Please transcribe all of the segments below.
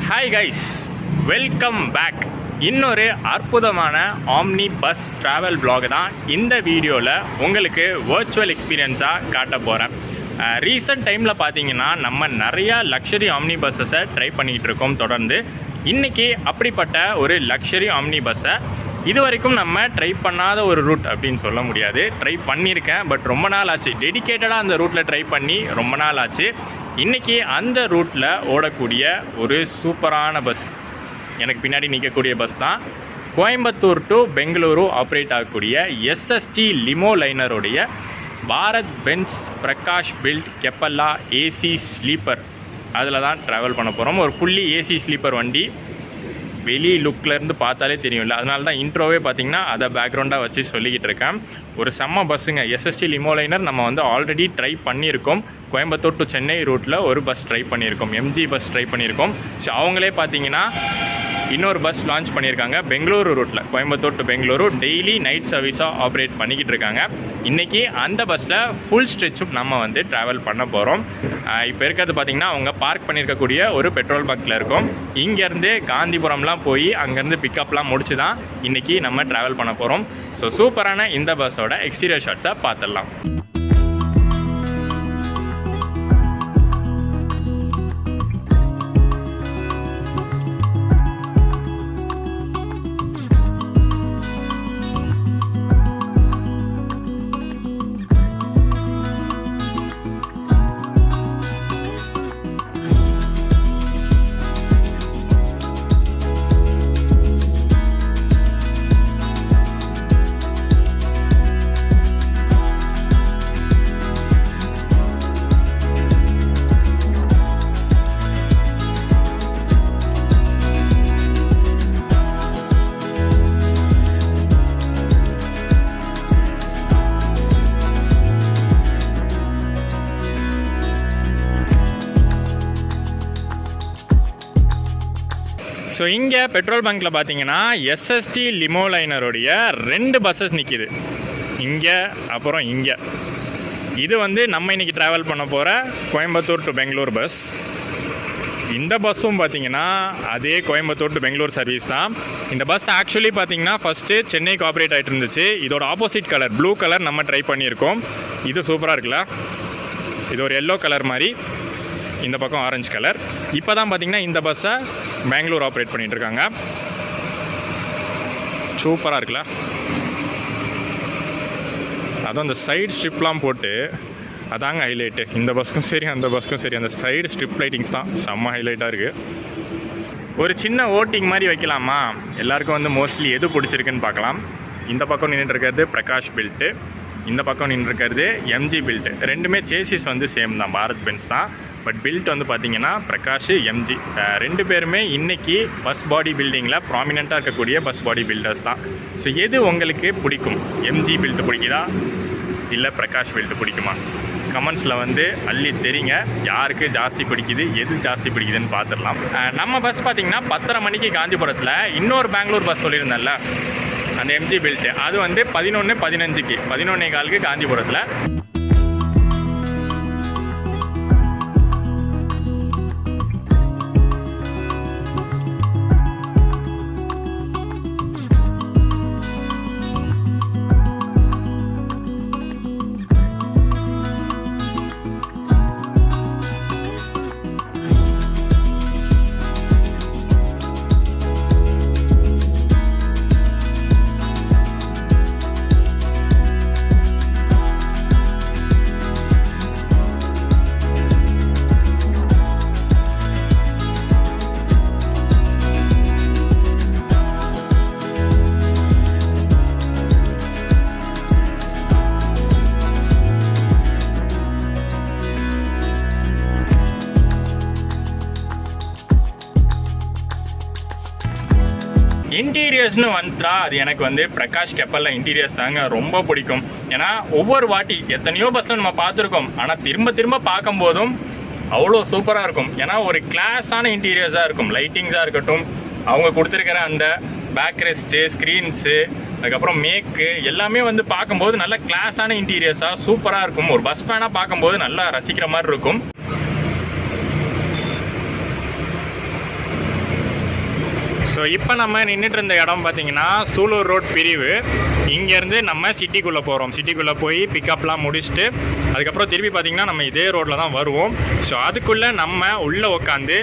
Hi guys, welcome back. இன்னொரு அற்புதமான omni bus travel vlog தான் இந்த வீடியோவில் உங்களுக்கு வர்ச்சுவல் எக்ஸ்பீரியன்ஸாக காட்ட போகிறேன். ரீசெண்ட் டைமில் பார்த்தீங்கன்னா நம்ம நிறையா லக்ஸரி ஆம்னி பஸ்ஸஸை ட்ரை பண்ணிகிட்டு இருக்கோம் தொடர்ந்து. இன்றைக்கி அப்படிப்பட்ட ஒரு லக்ஸரி ஆம்னி பஸ்ஸை இது வரைக்கும் நம்ம ட்ரை பண்ணாத ஒரு ரூட் அப்படின்னு சொல்ல முடியாது. ட்ரை பண்ணியிருக்கேன், பட் ரொம்ப நாள் ஆச்சு. டெடிக்கேட்டடாக அந்த ரூட்டில் ட்ரை பண்ணி ரொம்ப நாள் ஆச்சு. இன்றைக்கி அந்த ரூட்டில் ஓடக்கூடிய ஒரு சூப்பரான பஸ், எனக்கு பின்னாடி நிற்கக்கூடிய பஸ் தான். கோயம்புத்தூர் டு பெங்களூரு ஆப்ரேட் ஆகக்கூடிய எஸ்எஸ்டி லிமோ லைனருடைய பாரத் பென்ஸ் பிரகாஷ் பில்ட் கெப்பல்லா ஏசி ஸ்லீப்பர், அதில் தான் ட்ராவல் பண்ண போகிறோம். ஒரு ஃபுல்லி ஏசி ஸ்லீப்பர் வண்டி. வெளி லுக்லேருந்து பார்த்தாலே தெரியும்ல, அதனால தான் இன்ட்ரோவே பார்த்திங்கன்னா அதை பேக்ரவுண்டாக வச்சு சொல்லிக்கிட்டு இருக்கேன். ஒரு செம்ம பஸ்ஸுங்க. எஸ்எஸ்டி லிமோ லைனர் நம்ம வந்து ஆல்ரெடி ட்ரை பண்ணியிருக்கோம். கோயம்புத்தூர் டு சென்னை ரூட்டில் ஒரு பஸ் ட்ரை பண்ணியிருக்கோம், எம்ஜி பஸ் ட்ரை பண்ணியிருக்கோம். ஸோ அவங்களே பார்த்தீங்கன்னா இன்னொரு பஸ் லான்ச் பண்ணியிருக்காங்க பெங்களூரு ரூட்டில். Coimbatore to Bengaluru daily night சர்வீஸாக ஆப்ரேட் பண்ணிக்கிட்டு இருக்காங்க. இன்றைக்கி அந்த பஸ்ஸில் ஃபுல் ஸ்ட்ரெச்சும் நம்ம வந்து ட்ராவல் பண்ண போகிறோம். இப்போ இருக்கிறது பார்த்திங்கன்னா அவங்க பார்க் பண்ணியிருக்கக்கூடிய ஒரு பெட்ரோல் பங்க்கில் இருக்கும். இங்கேருந்து காந்திபுரம்லாம் போய் அங்கேருந்து பிக்கப்லாம் முடிச்சு தான் இன்றைக்கி நம்ம ட்ராவல் பண்ண போகிறோம். ஸோ சூப்பரான இந்த பஸ்ஸோட எக்ஸ்டீரியர் ஷாட்ஸை பார்த்துடலாம். ஸோ இங்கே பெட்ரோல் பங்க்கில் பார்த்தீங்கன்னா எஸ்எஸ்டி லிமோ லைனருடைய 2 பஸ்ஸஸ் நிற்கிது. இங்கே அப்புறம் இங்கே. இது வந்து நம்ம இன்றைக்கி ட்ராவல் பண்ண போகிற கோயம்புத்தூர் டு பெங்களூர் பஸ். இந்த பஸ்ஸும் பார்த்திங்கன்னா அதே கோயம்புத்தூர் டு பெங்களூர் சர்வீஸ் தான். இந்த பஸ் ஆக்சுவலி பார்த்திங்கன்னா ஃபஸ்ட்டு சென்னைக்கு ஆப்ரேட் ஆகிட்டு இருந்துச்சு. இதோட ஆப்போசிட் கலர் ப்ளூ கலர் நம்ம ட்ரை பண்ணியிருக்கோம். இது சூப்பராக இருக்குல்ல. இது ஒரு எல்லோ கலர் மாதிரி, இந்த பக்கம் ஆரஞ்சு கலர். இப்போ தான் பார்த்திங்கன்னா இந்த பஸ்ஸை பெங்களூர் ஆப்ரேட் பண்ணிகிட்ருக்காங்க. சூப்பராக இருக்குல்ல. அதுவும் அந்த சைடு ஸ்ட்ரிப்லாம் போட்டு அதாங்க ஹைலைட்டு. இந்த பஸ்ஸுக்கும் சரி அந்த பஸ்ஸுக்கும் சரி அந்த சைடு ஸ்ட்ரிப் லைட்டிங்ஸ் தான் செம்ம ஹைலைட்டாக இருக்குது. ஒரு சின்ன ஓட்டிங் மாதிரி வைக்கலாமா? எல்லாருக்கும் வந்து மோஸ்ட்லி எது பிடிச்சிருக்குன்னு பார்க்கலாம். இந்த பக்கம் நின்றுருக்கிறது பிரகாஷ் பில்ட்டு, இந்த பக்கம் நின்றுருக்கிறது எம்ஜி பில்ட்டு. ரெண்டுமே சேசிஸ் வந்து சேம் தான், பாரத் பென்ஸ் தான். பட் பில்ட் வந்து பார்த்திங்கன்னா பிரகாஷ் எம்ஜி. 2 பேருமே இன்றைக்கி பஸ் பாடி பில்டிங்கில் ப்ராமினெண்ட்டாக இருக்கக்கூடிய பஸ் பாடி பில்டர்ஸ் தான். ஸோ எது உங்களுக்கு பிடிக்கும்? எம்ஜி பில்ட்டு பிடிக்குதா இல்லை பிரகாஷ் பில்ட்டு பிடிக்குமா? கமெண்ட்ஸில் வந்து அள்ளி தெரியுங்க யாருக்கு ஜாஸ்தி பிடிக்குது, எது ஜாஸ்தி பிடிக்குதுன்னு பார்த்துடலாம். நம்ம பஸ் பார்த்திங்கன்னா 10:30 மணிக்கு காந்திபுரத்தில், இன்னொரு பெங்களூர் பஸ் சொல்லியிருந்தேன்ல அந்த எம்ஜி பில்ட்டு, அது வந்து 11:15க்கு 11:15க்கு காந்திபுரத்தில். இன்டீரியர்ஸ்னு வந்துட்டா அது எனக்கு வந்து பிரகாஷ் கெப்பல்ல இன்டீரியர்ஸ் தாங்க ரொம்ப பிடிக்கும். ஏன்னா ஒவ்வொரு வாட்டி எத்தனையோ பஸ்ஸில் நம்ம பார்த்துருக்கோம், ஆனால் திரும்ப திரும்ப பார்க்கும்போதும் அவ்வளோ சூப்பராக இருக்கும். ஏன்னா ஒரு கிளாஸான இன்டீரியர்ஸாக இருக்கும். லைட்டிங்ஸாக இருக்கட்டும், அவங்க கொடுத்துருக்கிற அந்த பேக் ரெஸ்ட்டு, ஸ்க்ரீன்ஸு, அதுக்கப்புறம் மேக்கு எல்லாமே வந்து பார்க்கும்போது நல்ல கிளாஸான இன்டீரியர்ஸாக சூப்பராக இருக்கும். ஒரு பஸ் ஃபேனாக பார்க்கும்போது நல்லா ரசிக்கிற மாதிரி இருக்கும். இப்போ நம்ம நின்றுட்டு இருந்த இடம் பார்த்தீங்கன்னா சூலூர் ரோட் பிரிவு. இங்கேருந்து நம்ம சிட்டிக்குள்ளே போகிறோம். சிட்டிக்குள்ளே போய் பிக்கப்லாம் முடிச்சுட்டு அதுக்கப்புறம் திருப்பி பார்த்திங்கன்னா நம்ம இதே ரோட்டில் தான் வருவோம். ஸோ அதுக்குள்ளே நம்ம உள்ளே உட்காந்து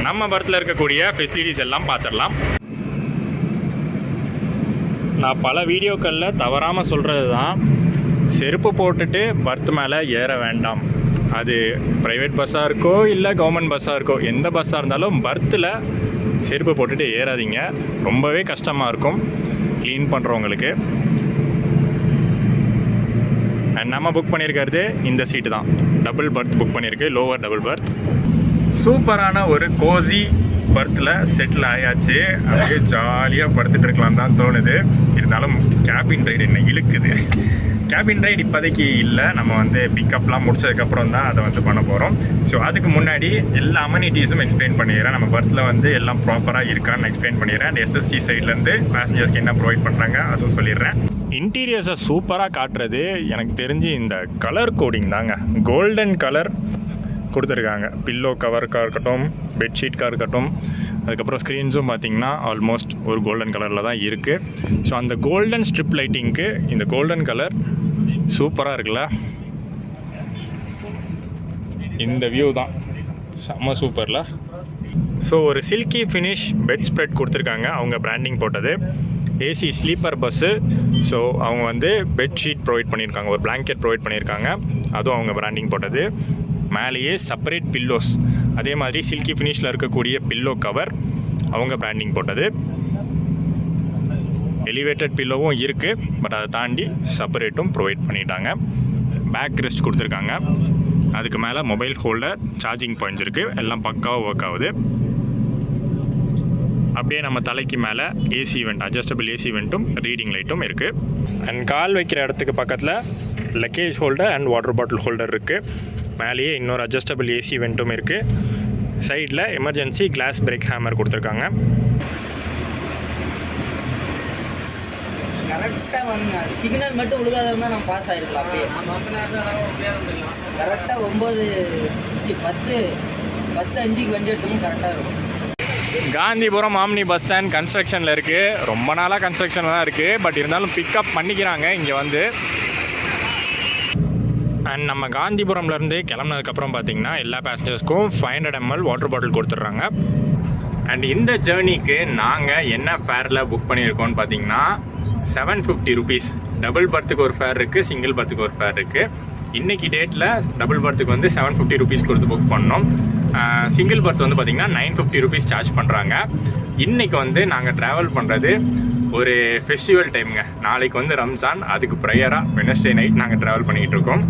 நம்ம பர்த்தில் இருக்கக்கூடிய ஃபெசிலிட்டிஸ் எல்லாம் பார்த்துடலாம். நான் பல வீடியோக்களில் தவறாமல் சொல்கிறது தான், செருப்பு போட்டுட்டு பர்த் மேலே ஏற வேண்டாம். அது ப்ரைவேட் பஸ்ஸாக இருக்கோ இல்லை கவர்மெண்ட் பஸ்ஸாக இருக்கோ, எந்த பஸ்ஸாக இருந்தாலும் பர்த்தில் செருப்பு போட்டுட்டு ஏறாதீங்க. ரொம்பவே கஷ்டமாக இருக்கும் க்ளீன் பண்ணுறவங்களுக்கு. அண்ட் நம்ம புக் பண்ணியிருக்கிறது இந்த சீட்டு தான். டபுள் பர்த் புக் பண்ணியிருக்கு, லோவர் டபுள் பர்த். சூப்பரான ஒரு கோசி பர்த்தில் செட்டில் ஆயாச்சு. அப்படியே ஜாலியாக படுத்துட்டு இருக்கலாம் தான் தோணுது. இருந்தாலும் கேபின் ரைடு என்ன இழுக்குது. கேபின் ரைடு இப்போதைக்கு இல்லை, நம்ம வந்து பிக்கப்லாம் முடிச்சதுக்கப்புறம் தான் அதை வந்து பண்ண போகிறோம். ஸோ அதுக்கு முன்னாடி எல்லா அமெனிட்டிஸும் எக்ஸ்பிளைன் பண்ணிடுறேன். நம்ம பர்த்தில் வந்து எல்லாம் ப்ராப்பராக இருக்கான்னு எக்ஸ்பிளைன் பண்ணிடுறேன். அண்ட் எஸ்எஸ்டி சைட்லேருந்து பேசஞ்சர்ஸ்க்கு என்ன ப்ரொவைட் பண்ணுறாங்க அதுவும் சொல்லிடுறேன். இன்டீரியர்ஸை சூப்பராக காட்டுறது எனக்கு தெரிஞ்சு இந்த கலர் கோடிங் தாங்க. கோல்டன் கலர் கொடுத்துருக்காங்க. பில்லோ கவருக்காக இருக்கட்டும், பெட்ஷீட்காக இருக்கட்டும், அதுக்கப்புறம் ஸ்க்ரீன்ஸும் பார்த்திங்கன்னா ஆல்மோஸ்ட் ஒரு கோல்டன் கலரில் தான் இருக்குது. ஸோ அந்த கோல்டன் ஸ்ட்ரிப் லைட்டிங்க்கு இந்த கோல்டன் கலர் சூப்பராக இருக்குல்ல. இந்த வியூ தான் செம்ம சூப்பரில். ஸோ ஒரு சில்கி ஃபினிஷ் பெட் ஸ்ப்ரெட் கொடுத்துருக்காங்க, அவங்க பிராண்டிங் போட்டது. AC sleeper bus. ஸோ அவங்க வந்து பெட்ஷீட் ப்ரொவைட் பண்ணியிருக்காங்க, ஒரு பிளாங்கெட் ப்ரொவைட் பண்ணியிருக்காங்க, அதுவும் அவங்க பிராண்டிங் போட்டது. மேலேயே செப்பரேட் பில்லோஸ், அதே மாதிரி சில்கி ஃபினிஷில் இருக்கக்கூடிய பில்லோ கவர் அவங்க பிராண்டிங் போட்டது. எலிவேட்டட் பில்லோவும் இருக்குது, பட் அதை தாண்டி செப்பரேட்டும் ப்ரொவைட் பண்ணிட்டாங்க. பேக் ரெஸ்ட் கொடுத்துருக்காங்க. அதுக்கு மேலே மொபைல் ஹோல்டர், சார்ஜிங் பாயிண்ட்ஸ் இருக்குது, எல்லாம் பக்காவாக ஒர்க் ஆகுது. அப்படியே நம்ம தலைக்கு மேலே ஏசி வெண்ட், அட்ஜஸ்டபிள் ஏசி வெண்ட்டும் ரீடிங் லைட்டும் இருக்குது. அண்ட் கால் வைக்கிற இடத்துக்கு பக்கத்தில் luggage holder and water bottle holder இருக்குது. மேலேயே இன்னொரு அட்ஜஸ்டபிள் ஏசி வெண்ட்டும் இருக்குது. சைடில் எமர்ஜென்சி கிளாஸ் பிரேக் ஹேமர் கொடுத்துருக்காங்க. கரெக்டாக வந்து சிக்னல் மட்டும் விழுகாதான் நம்ம பாஸ் ஆகிருக்கலாம். அப்படியே கரெக்டாக 10:10:05 வண்டி எடுத்தோம், கரெக்டாக இருக்கும். காந்திபுரம் ஆம்னி பஸ் ஸ்டாண்ட் கன்ஸ்ட்ரக்ஷனில் இருக்குது. ரொம்ப நாளாக கன்ஸ்ட்ரக்ஷனில் தான் இருக்குது, பட் இருந்தாலும் பிக்கப் பண்ணிக்கிறாங்க இங்கே வந்து. அண்ட் நம்ம காந்திபுரம்லேருந்து கிளம்புனதுக்கப்புறம் பார்த்திங்கன்னா எல்லா பேசஞ்சர்ஸ்க்கும் 500 ml வாட்டர் பாட்டில் கொடுத்துட்றாங்க. அண்ட் இந்த ஜேர்னிக்கு நாங்கள் என்ன ஃபேரில் புக் பண்ணியிருக்கோம்னு பார்த்தீங்கன்னா 750 rupees. டபுள் பர்த்துக்கு ஒரு ஃபேர் இருக்குது, சிங்கிள் பர்த்துக்கு ஒரு ஃபேர் இருக்குது. இன்றைக்கி டேட்டில் டபுள் பர்த்துக்கு வந்து 750 rupees கொடுத்து புக் பண்ணோம். சிங்கிள் பர்த் வந்து பார்த்திங்கன்னா 950 rupees சார்ஜ் பண்ணுறாங்க. இன்றைக்கி வந்து நாங்கள் ட்ராவல் பண்ணுறது ஒரு ஃபெஸ்டிவல் டைமுங்க. நாளைக்கு வந்து ரம்ஜான், அதுக்கு ப்ரையராக வெனஸ்டே நைட் நாங்கள் ட்ராவல் பண்ணிகிட்டு இருக்கோம்.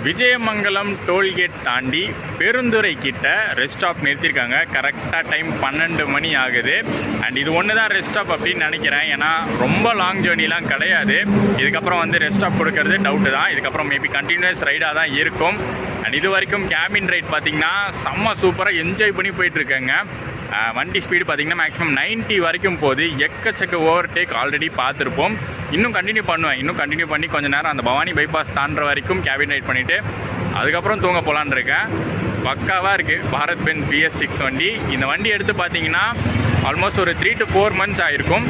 விஜயமங்கலம் டோல்கேட் தாண்டி பெருந்துறை கிட்ட ரெஸ்ட் ஸ்டாப் நிறுத்தியிருக்காங்க. கரெக்டாக டைம் 12 மணி ஆகுது. அண்ட் இது ஒன்று தான் ரெஸ்ட் ஸ்டாப் அப்படின்னு நினைக்கிறேன். ஏன்னா ரொம்ப லாங் ஜேர்னிலாம் கிடையாது. இதுக்கப்புறம் வந்து ரெஸ்ட் ஸ்டாப் கொடுக்கறது டவுட்டு தான். இதுக்கப்புறம் மேபி கண்டினியூஸ் ரைடாக தான் இருக்கும். அண்ட் இது வரைக்கும் கேபின் ரைட் பார்த்திங்கன்னா செம்ம சூப்பராக என்ஜாய் பண்ணி போயிட்டுருக்கேங்க. வண்டி ஸ்பீடு பார்த்திங்கன்னா மேக்ஸிமம் 90 வரைக்கும் போகுது. எக்கச்சக்க ஓவர்டேக் ஆல்ரெடி பார்த்துருப்போம். இன்னும் கண்டினியூ பண்ணி கொஞ்சம் நேரம் அந்த பவானி பைபாஸ் தாண்டுற வரைக்கும் கேபின் ரைட் பண்ணிவிட்டு அதுக்கப்புறம் தூங்க போகலான்னு இருக்கேன். பக்காவாக இருக்குது பாரத் பென்ஸ் BS6 வண்டி. இந்த வண்டி எடுத்து பார்த்தீங்கன்னா ஆல்மோஸ்ட் ஒரு 3 to 4 months ஆகிருக்கும்.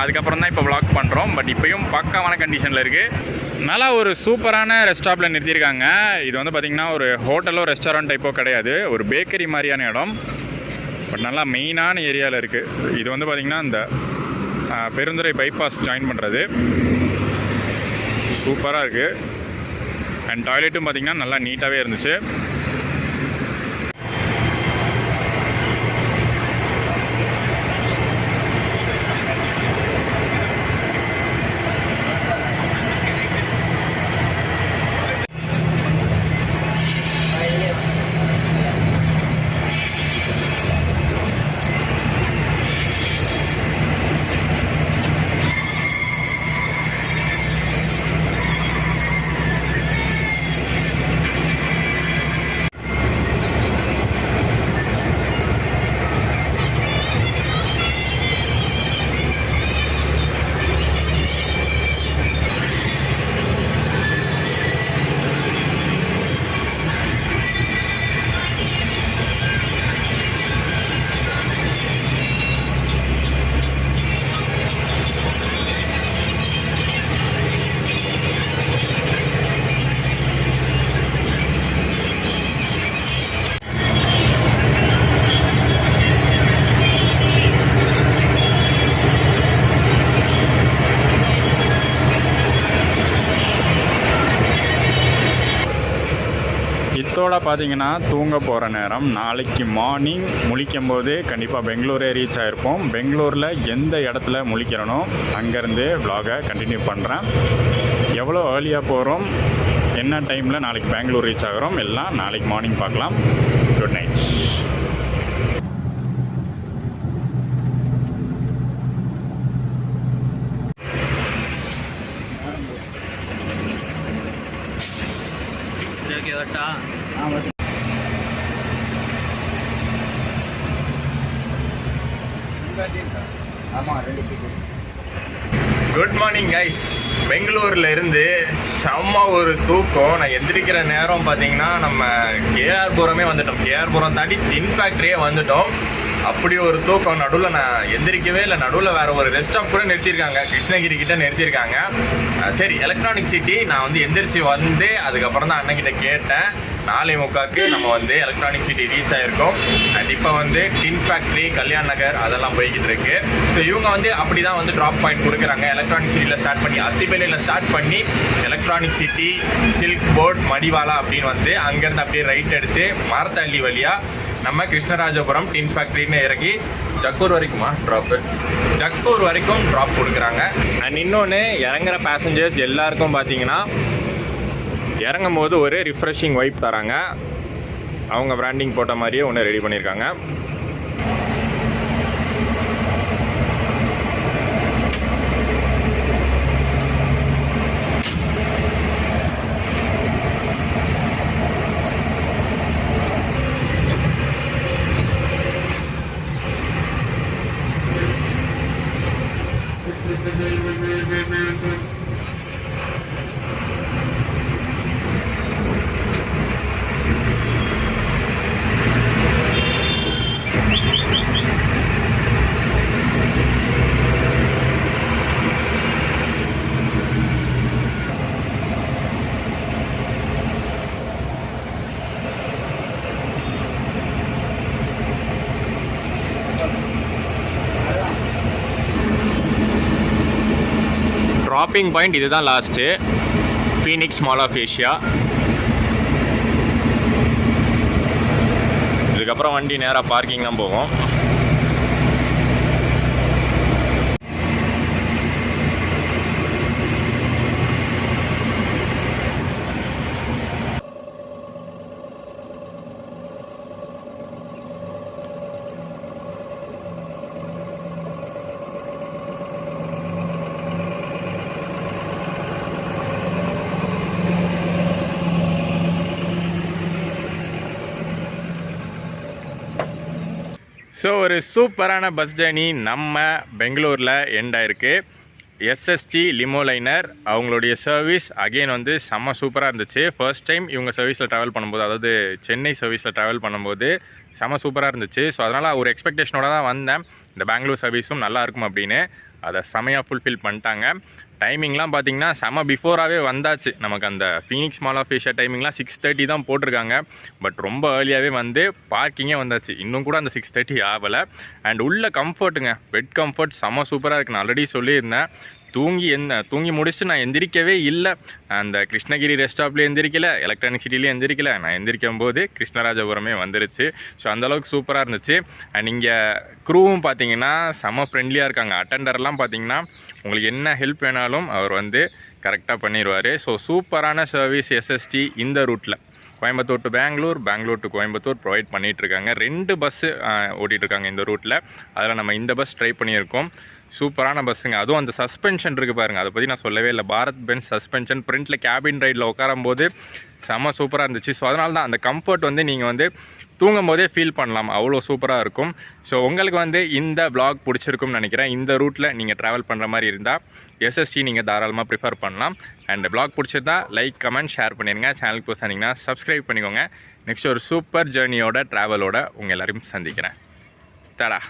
அதுக்கப்புறம் தான் இப்போ வ்ளாக் பண்ணுறோம். பட் இப்போயும் பக்காவான கண்டிஷனில் இருக்குது. நல்லா ஒரு சூப்பரான ரெஸ்ட் ஸ்டாப்பில் நிறுத்தியிருக்காங்க. இது வந்து பார்த்திங்கன்னா ஒரு ஹோட்டலோ ரெஸ்டாரண்ட் டைப்போ கிடையாது, ஒரு பேக்கரி மாதிரியான இடம். பட் நல்லா மெயினான ஏரியாவில் இருக்குது. இது வந்து பார்த்திங்கன்னா இந்த பெருந்துறை பைபாஸ் ஜாயின் பண்ணுறது சூப்பராக இருக்குது. அண்ட் டாய்லெட்டும் பார்த்திங்கன்னா நல்லா நீட்டாகவே இருந்துச்சு. இதோட பார்த்தீங்கன்னா தூங்க போகிற நேரம். நாளைக்கு மார்னிங் முழிக்கும் போது கண்டிப்பாக பெங்களூரே ரீச் ஆகிருப்போம். பெங்களூரில் எந்த இடத்துல முழிக்கிறனோ அங்கேருந்து vlog-ஐ கண்டினியூ பண்ணுறேன். எவ்வளோ ஏர்லியாக போகிறோம், என்ன டைமில் நாளைக்கு பெங்களூர் ரீச் ஆகிறோம், எல்லாம் நாளைக்கு மார்னிங் பார்க்கலாம். Good night. Good morning guys. பெங்களூரில் இருந்து செம்ம ஒரு தூக்கம். நான் எந்திரிக்கிற நேரம் பார்த்தீங்கன்னா நம்ம கேஆர்புரமே வந்துட்டோம். கேஆர்புரம் தாண்டி டின் ஃபேக்ட்ரியே வந்துட்டோம். அப்படி ஒரு தூக்கம். நடுவில் நான் எந்திரிக்கவே இல்லை. நடுவில் வேறு ஒரு ரெஸ்ட் ஸ்டாப் கூட நிறுத்தியிருக்காங்க, கிருஷ்ணகிரி கிட்ட நிறுத்தியிருக்காங்க. சரி, எலக்ட்ரானிக் சிட்டி நான் வந்து எந்திரிச்சு வந்து அதுக்கப்புறம் தான் அண்ணன்கிட்ட கேட்டேன். 4:45 நம்ம வந்து எலக்ட்ரானிக் சிட்டி ரீச் ஆகிருக்கோம். அண்ட் இப்போ வந்து டின் ஃபேக்ட்ரி, கல்யாண் நகர் அதெல்லாம் போய்கிட்டு இருக்கு. ஸோ இவங்க வந்து அப்படி தான் வந்து ட்ராப் பாயிண்ட் கொடுக்குறாங்க. எலக்ட்ரானிக் சிட்டியில் ஸ்டார்ட் பண்ணி அத்திப்பள்ளியில் ஸ்டார்ட் பண்ணி electronic city, silk board, Madiwala அப்படின்னு வந்து அங்கேருந்து அப்படியே ரைட் எடுத்து மாரத்தள்ளி வழியாக நம்ம கிருஷ்ணராஜபுரம் டின் ஃபேக்ட்ரின்னு இறங்கி ஜக்கூர் வரைக்குமா ட்ராப்பு, ஜக்கூர் வரைக்கும் ட்ராப் கொடுக்குறாங்க. அண்ட் இன்னொன்று, இறங்குற பேசஞ்சர்ஸ் எல்லாருக்கும் பார்த்தீங்கன்னா இறங்கும் போது ஒரு ரிஃப்ரெஷிங் வைப் தராங்க. அவங்க பிராண்டிங் போட்ட மாதிரியே ஒன்று ரெடி பண்ணியிருக்காங்க. ட்ராப்பிங் பாயிண்ட் இதுதான் last, Phoenix mall of Asia. இதுக்கப்புறம் வண்டி நேராக பார்க்கிங் தான் போகும். ஸோ ஒரு சூப்பரான பஸ் ஜேர்னி நம்ம பெங்களூரில் எண்ட் ஆயிருக்கு. எஸ்எஸ்டி லிமோ லைனர் அவங்களுடைய சர்வீஸ் அகெயின் வந்து செம்ம சூப்பராக இருந்துச்சு. ஃபர்ஸ்ட் டைம் இவங்க சர்வீஸில் ட்ராவல் பண்ணும்போது, அதாவது சென்னை சர்வீஸில் ட்ராவல் பண்ணும்போது செம்ம சூப்பராக இருந்துச்சு. ஸோ அதனால் ஒரு எக்ஸ்பெக்டேஷனோட தான் வந்தேன், இந்த பெங்களூர் சர்வீஸும் நல்லா இருக்கும் அப்படின்னு. அதை செமையாக ஃபுல்ஃபில் பண்ணிட்டாங்க. டைமிங்லாம் பார்த்தீங்கன்னா செம பிஃபோராகவே வந்தாச்சு. நமக்கு அந்த ஃபீனிக்ஸ் மால் ஆஃப் ஏஷியா டைமிங்லாம் 6:30 தான் போட்டிருக்காங்க. பட் ரொம்ப ஏர்லியாகவே வந்து பார்க்கிங்கே வந்தாச்சு. இன்னும் கூட அந்த 6:30 ஆகலை. அண்ட் உள்ள கம்ஃபர்ட்டுங்க, பெட் கம்ஃபர்ட் செம சூப்பராக இருக்குது. நான் ஆல்ரெடி சொல்லியிருந்தேன், தூங்கி முடிச்சுட்டு நான் எந்திரிக்கவே இல்லை. அந்த கிருஷ்ணகிரி ரெஸ்ட் ஸ்டாப்லேயே எந்திரிக்கல, எலக்ட்ரானிக் சிட்டிலேயே எந்திரிக்கல. நான் எந்திரிக்கும் போது கிருஷ்ணராஜபுரமே வந்துருச்சு. ஸோ அந்தளவுக்கு சூப்பராக இருந்துச்சு. அண்ட் இங்கே க்ரூவும் பார்த்தீங்கன்னா செம ஃப்ரெண்ட்லியாக இருக்காங்க. அட்டெண்டர்லாம் பார்த்தீங்கன்னா உங்களுக்கு என்ன ஹெல்ப் வேணாலும் அவர் வந்து கரெக்டாக பண்ணிடுவார். ஸோ சூப்பரான சர்வீஸ் எஸ்எஸ்டி இந்த ரூட்டில் Coimbatore to Bangalore, Bangalore to Coimbatore provide பண்ணிகிட்ருக்காங்க. 2 பஸ்ஸு ஓட்டிகிட்ருக்காங்க இந்த ரூட்டில். அதில் நம்ம இந்த பஸ் ட்ரை பண்ணியிருக்கோம். சூப்பரான பஸ்ஸுங்க. அதுவும் அந்த சஸ்பென்ஷன் இருக்குது பாருங்கள், அதை பற்றி நான் சொல்லவே இல்லை. பாரத் பென்ஸ் சஸ்பென்ஷன் ஃப்ரண்ட்டில் கேபின் ரைடில் உட்காரும்போது செம்ம சூப்பராக இருந்துச்சு. ஸோ அதனால தான் அந்த கம்ஃபர்ட் வந்து நீங்கள் வந்து தூங்கும் போதே ஃபீல் பண்ணலாம், அவ்வளோ சூப்பராக இருக்கும். ஸோ உங்களுக்கு வந்து இந்த vlog பிடிச்சிருக்கும்னு நினைக்கிறேன். இந்த ரூட்டில் நீங்கள் ட்ராவல் பண்ணுற மாதிரி இருந்தால் எஸ்எஸ்டி நீங்கள் தாராளமாக ப்ரிஃபர் பண்ணலாம். அண்ட் vlog பிடிச்சிருந்தா லைக், கமெண்ட், ஷேர் பண்ணிடுங்க. சேனலுக்கு புதுசாக இருந்தீங்கன்னா சப்ஸ்கிரைப் பண்ணிக்கோங்க. நெக்ஸ்ட் ஒரு சூப்பர் ஜேர்னியோட ட்ராவலோட உங்கள் எல்லாரையும் சந்திக்கிறேன். டாடா.